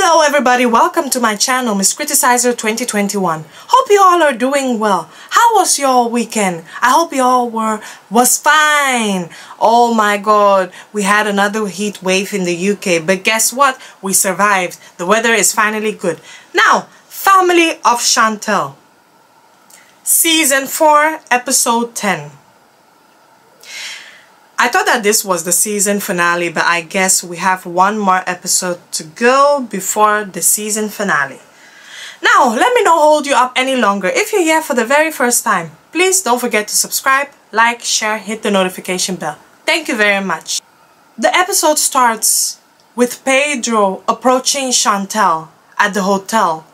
Hello everybody, welcome to my channel, Miss Criticizer 2021. Hope you all are doing well. How was your weekend? I hope you all was fine. Oh my god, we had another heat wave in the UK, but guess what? We survived. The weather is finally good. Now, Family of Chantel. Season 4, Episode 10. I thought that this was the season finale, but I guess we have one more episode to go before the season finale. Now, let me not hold you up any longer. If you're here for the very first time, please don't forget to subscribe, like, share, hit the notification bell. Thank you very much. The episode starts with Pedro approaching Chantel at the hotel.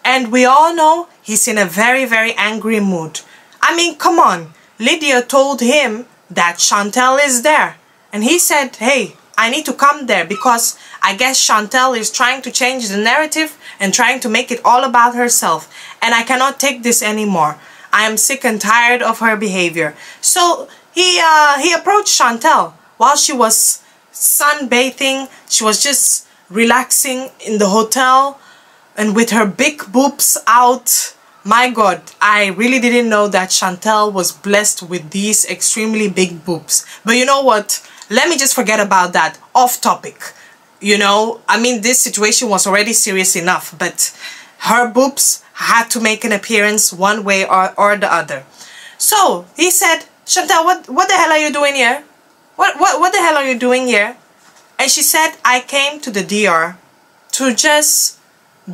And we all know he's in a very, very angry mood. I mean, come on. Lydia told him that Chantel is there, and he said, hey, I need to come there because I guess Chantel is trying to change the narrative and trying to make it all about herself, and I cannot take this anymore. I am sick and tired of her behavior. So he approached Chantel while she was sunbathing. She was just relaxing in the hotel and with her big boobs out. My god, I really didn't know that Chantel was blessed with these extremely big boobs. But you know what? Let me just forget about that. Off topic. You know, I mean, this situation was already serious enough, but her boobs had to make an appearance one way or the other. So, he said, Chantel, what the hell are you doing here? What the hell are you doing here? And she said, I came to the DR to just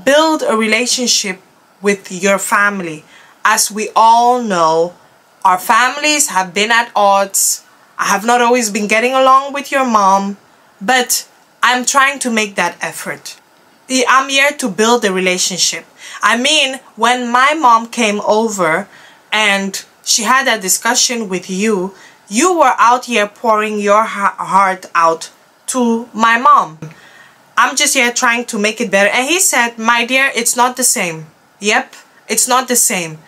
build a relationship with your family. As we all know, our families have been at odds. I have not always been getting along with your mom, but I'm trying to make that effort. I'm here to build a relationship. I mean, when my mom came over and she had a discussion with you, you were out here pouring your heart out to my mom. I'm just here trying to make it better. And he said, my dear, it's not the same. Yep, it's not the same.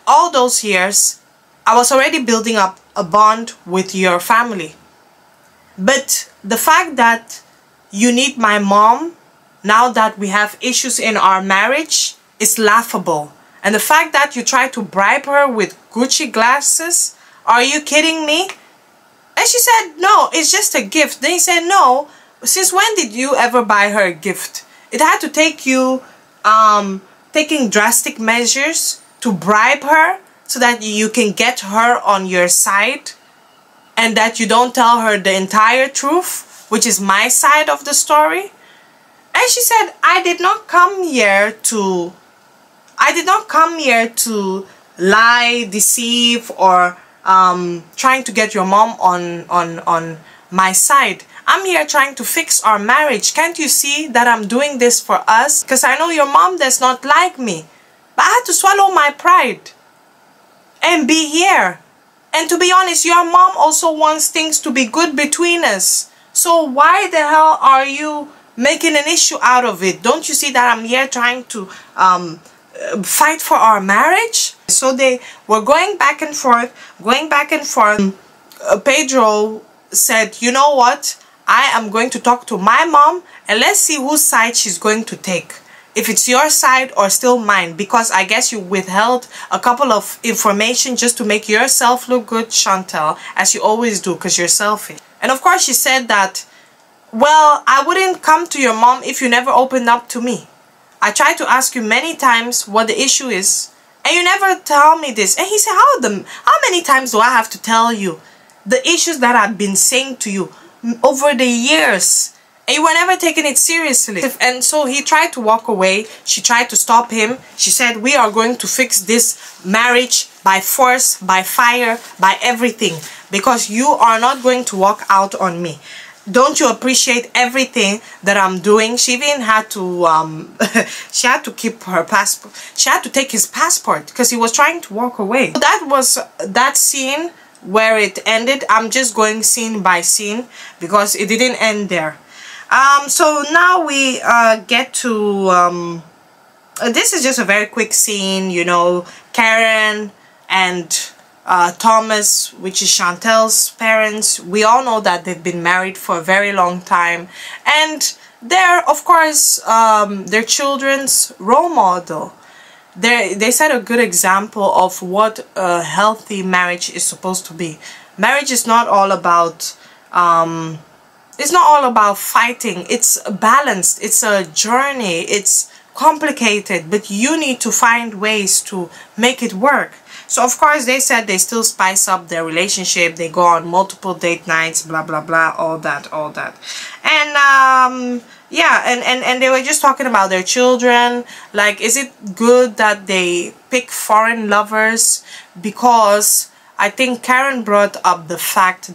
All those years, I was already building up a bond with your family. But the fact that you need my mom, now that we have issues in our marriage, is laughable. And the fact that you try to bribe her with Gucci glasses, are you kidding me? And she said, no, it's just a gift. Then he said, no, since when did you ever buy her a gift? It had to take you, taking drastic measures to bribe her so that you can get her on your side and that you don't tell her the entire truth, which is my side of the story. And she said, I did not come here to lie, deceive, or trying to get your mom on my side. I'm here trying to fix our marriage. Can't you see that I'm doing this for us? Because I know your mom does not like me. But I had to swallow my pride and be here. And to be honest, your mom also wants things to be good between us. So why the hell are you making an issue out of it? Don't you see that I'm here trying to fight for our marriage? So they were going back and forth, Pedro said, you know what? I am going to talk to my mom and let's see whose side she's going to take. If it's your side or still mine, because I guess you withheld a couple of information just to make yourself look good, Chantel, as you always do because you're selfish. And of course she said that, well, I wouldn't come to your mom if you never opened up to me. I tried to ask you many times what the issue is and you never tell me this. And he said, how many times do I have to tell you the issues that I've been saying to you over the years, and you were never taking it seriously? And so he tried to walk away. She tried to stop him. She said, we are going to fix this marriage by force, by fire, by everything, because you are not going to walk out on me. Don't you appreciate everything that I'm doing? She even had to she had to keep her passport. She had to take his passport because he was trying to walk away. That was that scene where it ended. I'm just going scene by scene because it didn't end there. So now we get to this is just a very quick scene, you know, Karen and Thomas, which is Chantel's parents. We all know that they've been married for a very long time, and they're, of course, their children's role model. They set a good example of what a healthy marriage is supposed to be. Marriage is not all about fighting. It's balanced. It's a journey. It's complicated, but you need to find ways to make it work. So of course they said they still spice up their relationship. They go on multiple date nights, blah blah blah, all that. And yeah, and they were just talking about their children. Like, is it good that they pick foreign lovers? Because I think Karen brought up the fact,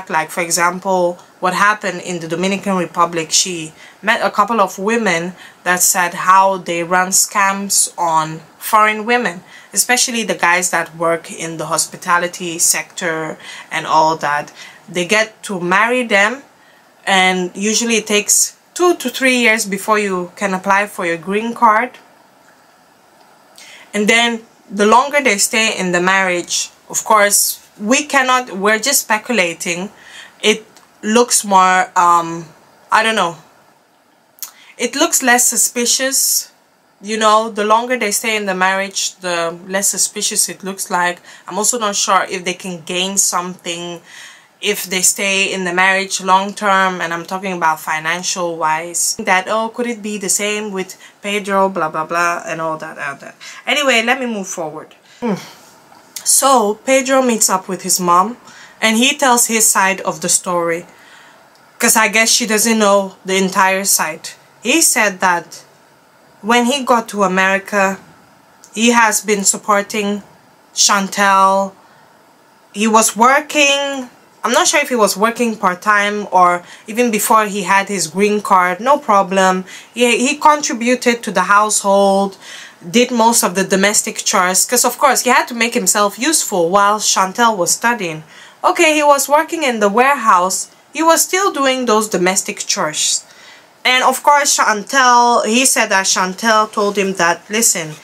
like, for example, what happened in the Dominican Republic. She met a couple of women that said how they run scams on foreign women, especially the guys that work in the hospitality sector and all that. They get to marry them, and usually it takes 2 to 3 years before you can apply for your green card. And then the longer they stay in the marriage, of course, we're just speculating. It looks more, I don't know, it looks less suspicious. You know, the longer they stay in the marriage, the less suspicious it looks like. I'm also not sure if they can gain something if they stay in the marriage long term, and I'm talking about financial wise. That, oh, could it be the same with Pedro, blah blah blah, and all that. Anyway, let me move forward. So Pedro meets up with his mom, and he tells his side of the story, because I guess she doesn't know the entire side. He said that when he got to America, he has been supporting Chantel. He was working, I'm not sure if he was working part-time or even before he had his green card, no problem. He contributed to the household, did most of the domestic chores, because of course he had to make himself useful while Chantel was studying. Okay, he was working in the warehouse, he was still doing those domestic chores. And of course Chantel, he said that Chantel told him that, listen,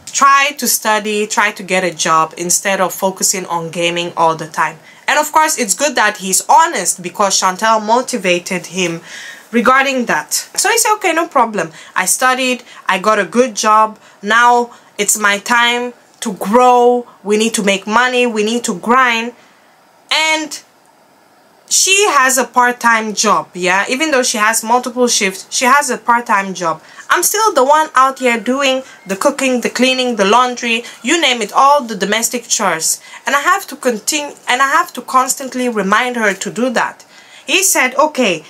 try to study, try to get a job instead of focusing on gaming all the time. And of course it's good that he's honest, because Chantel motivated him regarding that. So he said, okay, no problem. I studied, I got a good job. Now it's my time to grow. We need to make money. We need to grind. And she has a part-time job, yeah? Even though she has multiple shifts, she has a part-time job. I'm still the one out here doing the cooking, the cleaning, the laundry, you name it, all the domestic chores. And I have to continue, and I have to constantly remind her to do that. He said, okay,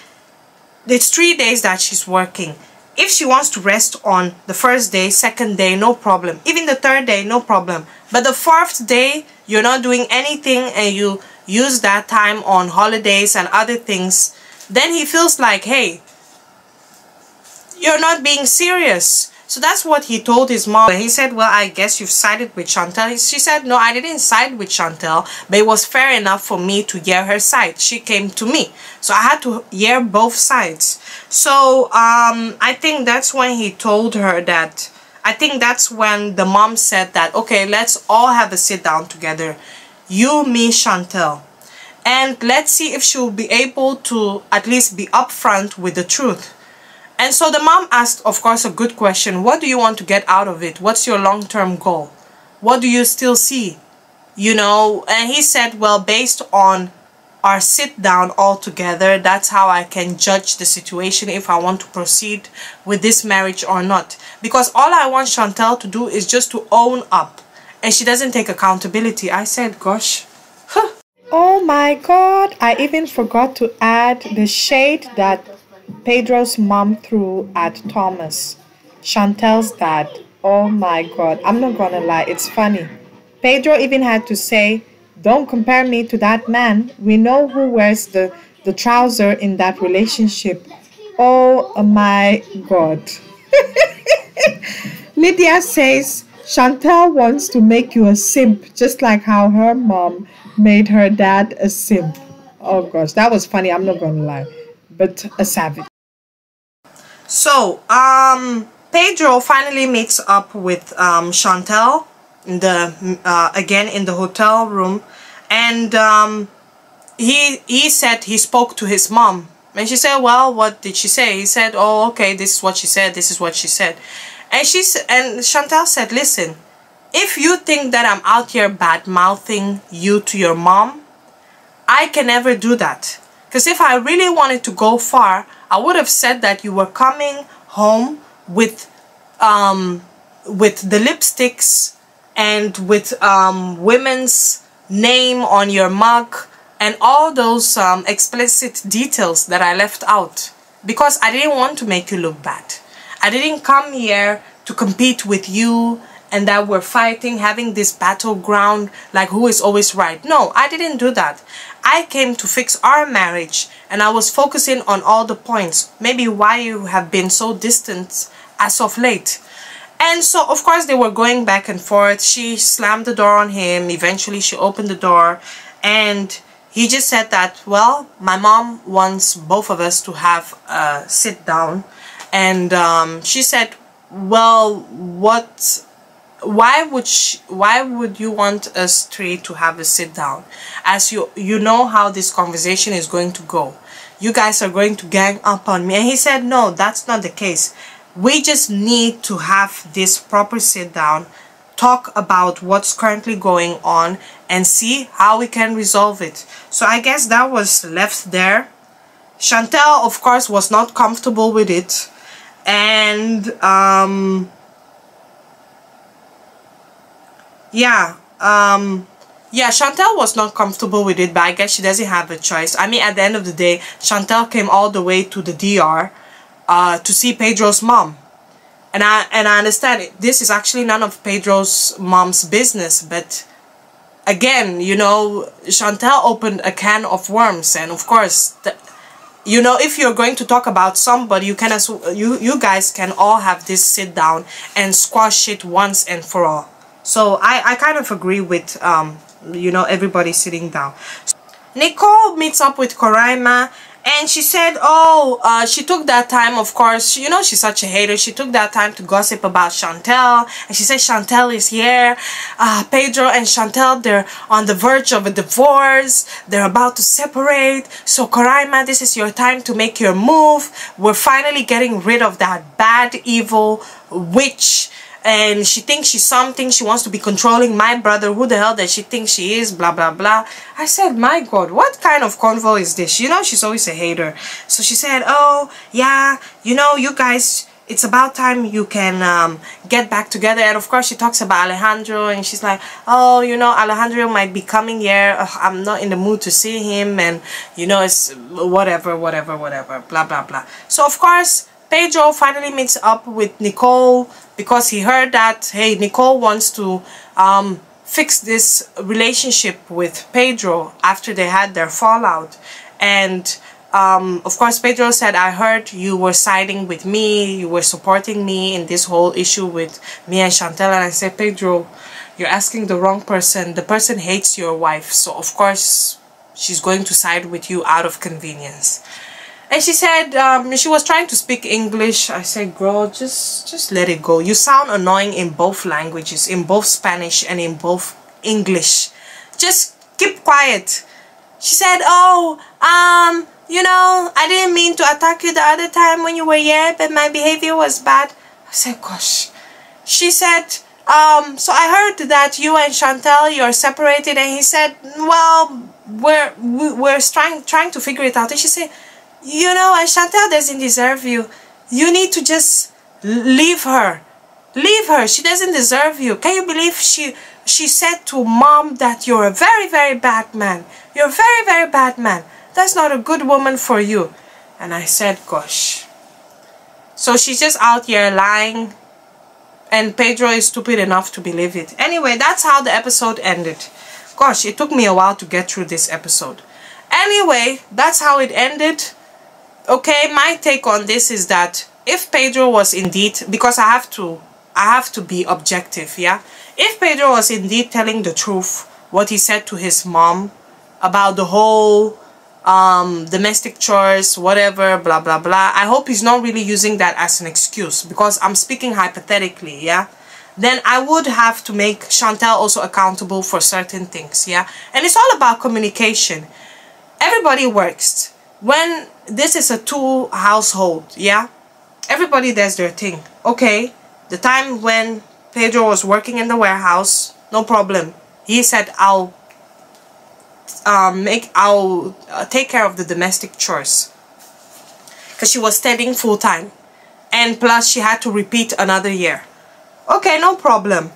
it's 3 days that she's working. If she wants to rest on the first day, second day, no problem. Even the third day, no problem. But the fourth day, you're not doing anything and you use that time on holidays and other things, then he feels like, hey, you're not being serious. So that's what he told his mom. He said, well, I guess you've sided with Chantel. She said, no, I didn't side with Chantel, but it was fair enough for me to hear her side. She came to me, so I had to hear both sides. So I think that's when he told her that, I think that's when the mom said that, okay, let's all have a sit down together, you, me, Chantel, and let's see if she'll be able to at least be upfront with the truth. And so the mom asked, of course, a good question. What do you want to get out of it? What's your long-term goal? What do you still see? You know, and he said, well, based on our sit down all together, that's how I can judge the situation if I want to proceed with this marriage or not. Because all I want Chantel to do is just to own up. And she doesn't take accountability. I said, gosh. Huh. Oh my God. I even forgot to add the shade that Pedro's mom threw at Thomas, Chantel's dad. Oh my God, I'm not gonna lie, it's funny. Pedro even had to say, don't compare me to that man. We know who wears the trouser in that relationship. Oh my God. Lydia says, Chantel wants to make you a simp, just like how her mom made her dad a simp. Oh gosh, that was funny, I'm not gonna lie. But a savage. So Pedro finally meets up with Chantel, in the again in the hotel room, and he said he spoke to his mom, and she said, well, what did she say? He said, oh, okay, this is what she said, this is what she said. And Chantel said, listen, if you think that I'm out here bad-mouthing you to your mom, I can never do that. Because if I really wanted to go far, I would have said that you were coming home with the lipsticks and with women's name on your mug and all those explicit details that I left out, because I didn't want to make you look bad. I didn't come here to compete with you and that we're fighting, having this battleground like who is always right. No, I didn't do that. I came to fix our marriage, and I was focusing on all the points, maybe why you have been so distant as of late. And so of course they were going back and forth. She slammed the door on him. Eventually she opened the door, and he just said that, well, my mom wants both of us to have a sit down. And she said, well, why would you want us three to have a sit down, as you know how this conversation is going to go? You guys are going to gang up on me. And he said, no, that's not the case. We just need to have this proper sit down, talk about what's currently going on, and see how we can resolve it. So I guess that was left there. Chantel, of course, was not comfortable with it. And yeah, Chantel was not comfortable with it, but I guess she doesn't have a choice. I mean, at the end of the day, Chantel came all the way to the DR to see Pedro's mom. And I understand it. This is actually none of Pedro's mom's business, but again, you know, Chantel opened a can of worms, and of course, you know, if you're going to talk about somebody, you can you guys can all have this sit down and squash it once and for all. So I kind of agree with you know, everybody sitting down. Nicole meets up with Coraima, and she said, oh, she took that time, of course, you know, she's such a hater. She took that time to gossip about Chantel, and she said Chantel is here. Pedro and Chantel, they're on the verge of a divorce. They're about to separate. So Coraima, this is your time to make your move. We're finally getting rid of that bad, evil witch. And she thinks she's something. She wants to be controlling my brother. Who the hell does she think she is? Blah, blah, blah. I said, my God, what kind of convo is this? You know, she's always a hater. So she said, oh, yeah, you know, you guys, it's about time you can get back together. And of course, she talks about Alejandro. And she's like, oh, you know, Alejandro might be coming here. I'm not in the mood to see him. And, you know, it's whatever, whatever, whatever. Blah, blah, blah. So, of course, Pedro finally meets up with Nicole, because he heard that, hey, Nicole wants to fix this relationship with Pedro after they had their fallout. And of course, Pedro said, I heard you were siding with me, you were supporting me in this whole issue with me and Chantel. And I said, Pedro, you're asking the wrong person. The person hates your wife, so of course she's going to side with you out of convenience. And she said, she was trying to speak English. I said, girl, just let it go. You sound annoying in both languages, in both Spanish and in both English. Just keep quiet. She said, oh, you know, I didn't mean to attack you the other time when you were here, but my behavior was bad. I said, gosh. She said, so I heard that you and Chantel, you're separated. And he said, well, we're trying to figure it out. And she said, you know, and Chantel doesn't deserve you. You need to just leave her. Leave her. She doesn't deserve you. Can you believe she said to mom that you're a very, very bad man. You're a very, very bad man. That's not a good woman for you. And I said, gosh. So she's just out here lying. And Pedro is stupid enough to believe it. Anyway, that's how the episode ended. Gosh, it took me a while to get through this episode. Anyway, that's how it ended. Okay, my take on this is that if Pedro was indeed, because I have to be objective, yeah? If Pedro was indeed telling the truth, what he said to his mom about the whole domestic chores, whatever, blah, blah, blah, I hope he's not really using that as an excuse, because I'm speaking hypothetically, yeah? then I would have to make Chantel also accountable for certain things, yeah? And it's all about communication. Everybody works. When this is a two household, yeah? Everybody does their thing. Okay, the time when Pedro was working in the warehouse, no problem. He said, I'll take care of the domestic chores, because she was studying full-time, and plus she had to repeat another year. Okay, no problem.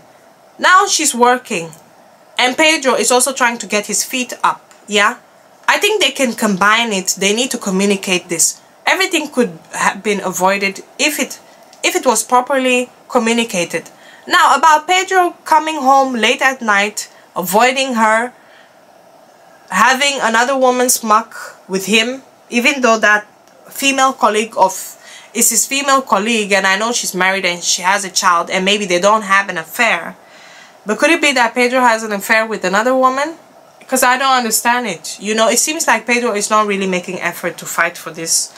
Now she's working, and Pedro is also trying to get his feet up, yeah? I think they can combine it. They need to communicate this. Everything could have been avoided if it was properly communicated. Now, about Pedro coming home late at night, avoiding her, having another woman's muck with him, even though that female colleague is his female colleague, and I know she's married and she has a child, and maybe they don't have an affair. But could it be that Pedro has an affair with another woman? Because I don't understand it. You know, it seems like Pedro is not really making effort to fight for this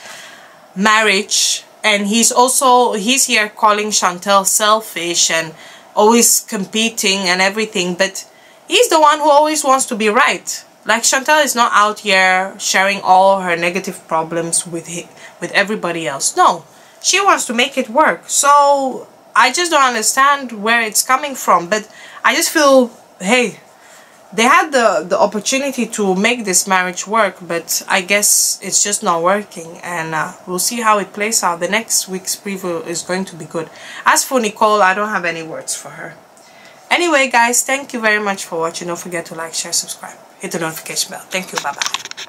marriage. And he's here calling Chantel selfish and always competing and everything. But he's the one who always wants to be right. Like, Chantel is not out here sharing all her negative problems with everybody else. No, she wants to make it work. So I just don't understand where it's coming from. But I just feel, hey, they had the opportunity to make this marriage work, but I guess it's just not working, and we'll see how it plays out. The next week's preview is going to be good. As for Nicole, I don't have any words for her. Anyway, guys, thank you very much for watching. Don't forget to like, share, subscribe, hit the notification bell. Thank you. Bye bye.